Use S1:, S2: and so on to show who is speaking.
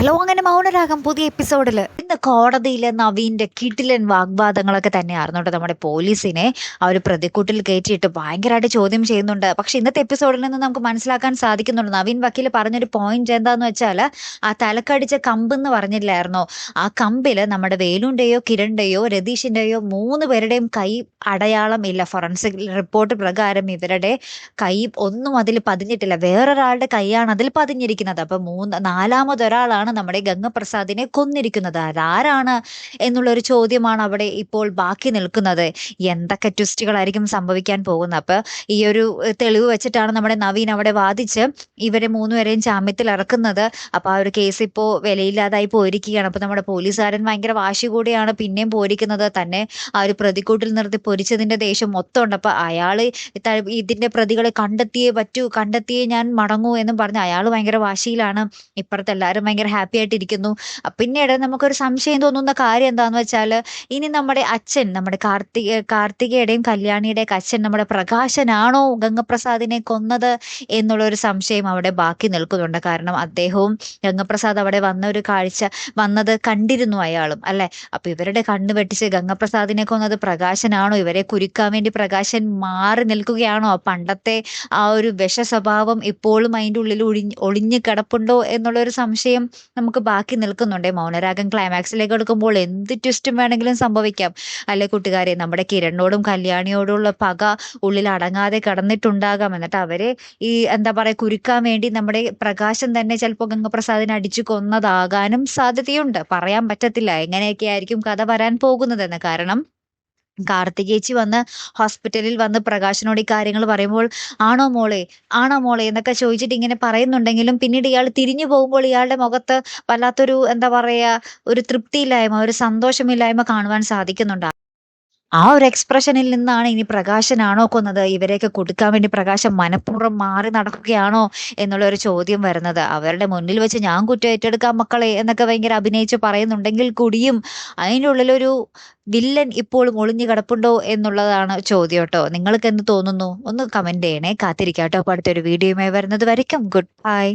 S1: Hello, അങ്ങനെ മൗനരാഗം പുതിയ എപ്പിസോഡിൽ ഇന്ന് കോടതിയിലെ നവീന്റെ കിടിലൻ വാഗ്വാദങ്ങളൊക്കെ തന്നെയായിരുന്നു കേട്ടോ. നമ്മുടെ പോലീസിനെ ആ ഒരു പ്രതിക്കൂട്ടിൽ കയറ്റിയിട്ട് ഭയങ്കരമായിട്ട് ചോദ്യം ചെയ്യുന്നുണ്ട്. പക്ഷെ ഇന്നത്തെ എപ്പിസോഡിൽ നിന്ന് നമുക്ക് മനസ്സിലാക്കാൻ സാധിക്കുന്നുണ്ട്, നവീൻ വക്കീൽ പറഞ്ഞൊരു പോയിന്റ് എന്താന്ന് വെച്ചാൽ, ആ തലക്കടിച്ച കമ്പെന്ന് പറഞ്ഞില്ലായിരുന്നോ, ആ കമ്പില് നമ്മുടെ വേലുന്റെയോ കിരണിന്റെയോ രതീഷിന്റെയോ 3 പേരുടെയും കൈ അടയാളം ഇല്ല. ഫോറൻസിക് റിപ്പോർട്ട് പ്രകാരം ഇവരുടെ കൈ ഒന്നും അതിൽ പതിഞ്ഞിട്ടില്ല, വേറൊരാളുടെ കൈയാണ് അതിൽ പതിഞ്ഞിരിക്കുന്നത്. അപ്പൊ നാലാമതൊരാളാണ് നമ്മുടെ ഗംഗപ്രസാദിനെ കൊന്നിരിക്കുന്നത്. അതാരാണ് എന്നുള്ളൊരു ചോദ്യമാണ് അവിടെ ഇപ്പോൾ ബാക്കി നിൽക്കുന്നത്. എന്തൊക്കെ ട്വിസ്റ്റുകളായിരിക്കും സംഭവിക്കാൻ പോകുന്നത്. അപ്പൊ ഈ ഒരു തെളിവ് വെച്ചിട്ടാണ് നമ്മുടെ നവീൻ അവിടെ വാദിച്ച് ഇവരെ 3 പേരെയും ജാമ്യത്തിൽ ഇറക്കുന്നത്. അപ്പൊ ആ ഒരു കേസ് ഇപ്പോ വിലയില്ലാതായി പോയിരിക്കുകയാണ്. അപ്പൊ നമ്മുടെ പോലീസുകാരൻ ഭയങ്കര വാശി കൂടിയാണ് പിന്നെയും പോരിക്കുന്നത്. തന്നെ ആ ഒരു പ്രതിക്കൂട്ടിൽ നിർത്തി പൊരിച്ചതിന്റെ ദേഷ്യം മൊത്തം ഉണ്ട്. അപ്പൊ അയാള് ഇതിന്റെ പ്രതികളെ കണ്ടെത്തിയേ ഞാൻ മടങ്ങൂ എന്നും പറഞ്ഞ് അയാൾ ഭയങ്കര വാശിയിലാണ്. ഇപ്പുറത്ത് എല്ലാവരും ഭയങ്കര ഹാപ്പി ആയിട്ടിരിക്കുന്നു. പിന്നീട് നമുക്കൊരു സംശയം തോന്നുന്ന കാര്യം എന്താന്ന് വെച്ചാല്, ഇനി നമ്മുടെ അച്ഛൻ, നമ്മുടെ കാർത്തികയുടെയും കല്യാണിയുടെയും അച്ഛൻ നമ്മുടെ പ്രകാശനാണോ ഗംഗപ്രസാദിനെ കൊന്നത് എന്നുള്ള ഒരു സംശയം അവിടെ ബാക്കി നിൽക്കുന്നുണ്ട്. കാരണം അദ്ദേഹവും ഗംഗപ്രസാദ് അവിടെ വന്നത് കണ്ടിരുന്നു അയാളും, അല്ലെ? അപ്പൊ ഇവരുടെ കണ്ണ് വെട്ടിച്ച് ഗംഗപ്രസാദിനെ കൊന്നത് പ്രകാശനാണോ? ഇവരെ കുരുക്കാൻ വേണ്ടി പ്രകാശൻ മാറി നിൽക്കുകയാണോ? പണ്ടത്തെ ആ ഒരു വിഷ സ്വഭാവം ഇപ്പോഴും അതിൻ്റെ ഉള്ളിൽ ഒളിഞ്ഞു കിടപ്പുണ്ടോ എന്നുള്ളൊരു സംശയം നമുക്ക് ബാക്കി നിൽക്കുന്നുണ്ട്. മൗനരാഗം ക്ലൈമാക്സിലേക്ക് എടുക്കുമ്പോൾ എന്ത് ട്വിസ്റ്റും വേണമെങ്കിലും സംഭവിക്കാം, അല്ലെ കൂട്ടുകാരെ? നമ്മുടെ കിരണിനോടും കല്യാണിയോടുള്ള പക ഉള്ളിൽ അടങ്ങാതെ കിടന്നിട്ടുണ്ടാകാം. എന്നിട്ട് അവരെ ഈ എന്താ പറയാ കുരുക്കാൻ വേണ്ടി നമ്മുടെ പ്രകാശൻ തന്നെ ചിലപ്പോൾ ഗംഗപ്രസാദിനെ അടിച്ചു കൊന്നതാകാനും സാധ്യതയുണ്ട്. പറയാൻ പറ്റത്തില്ല എങ്ങനെയൊക്കെ ആയിരിക്കും കഥ വരാൻ പോകുന്നതെന്ന്. കാരണം കാർത്തികേച്ചി ഹോസ്പിറ്റലിൽ വന്ന് പ്രകാശനോട് ഈ കാര്യങ്ങൾ പറയുമ്പോൾ, ആണോ മോളെ, ആണോ മോളെ എന്നൊക്കെ ചോദിച്ചിട്ട് ഇങ്ങനെ പറയുന്നുണ്ടെങ്കിലും പിന്നീട് ഇയാൾ തിരിഞ്ഞു പോകുമ്പോൾ ഇയാളുടെ മുഖത്ത് വല്ലാത്തൊരു എന്താ പറയാ ഒരു തൃപ്തിയില്ലായ്മ, ഒരു സന്തോഷമില്ലായ്മ കാണുവാൻ സാധിക്കുന്നുണ്ട്. ആ ഒരു എക്സ്പ്രഷനിൽ നിന്നാണ് ഇനി പ്രകാശനാണോ കൊന്നത്, ഇവരെയൊക്കെ കൊടുക്കാൻ വേണ്ടി പ്രകാശം മനഃപൂർവ്വം മാറി നടക്കുകയാണോ എന്നുള്ള ഒരു ചോദ്യം വരുന്നത്. അവരുടെ മുന്നിൽ വെച്ച് ഞാൻ കുറ്റം ഏറ്റെടുക്കാം മക്കളെ എന്നൊക്കെ ഭയങ്കര അഭിനയിച്ച് പറയുന്നുണ്ടെങ്കിൽ കൂടിയും അതിൻ്റെ ഉള്ളിലൊരു വില്ലൻ ഇപ്പോഴും ഒളിഞ്ഞു കിടപ്പുണ്ടോ എന്നുള്ളതാണ് ചോദ്യം കേട്ടോ. നിങ്ങൾക്ക് എന്ത് തോന്നുന്നു? ഒന്ന് കമന്റ് ചെയ്യണേ. കാത്തിരിക്കാട്ടോ. അപ്പോൾ അടുത്തൊരു വീഡിയോയുമായി വരുന്നത് വരയ്ക്കും ഗുഡ് ബൈ.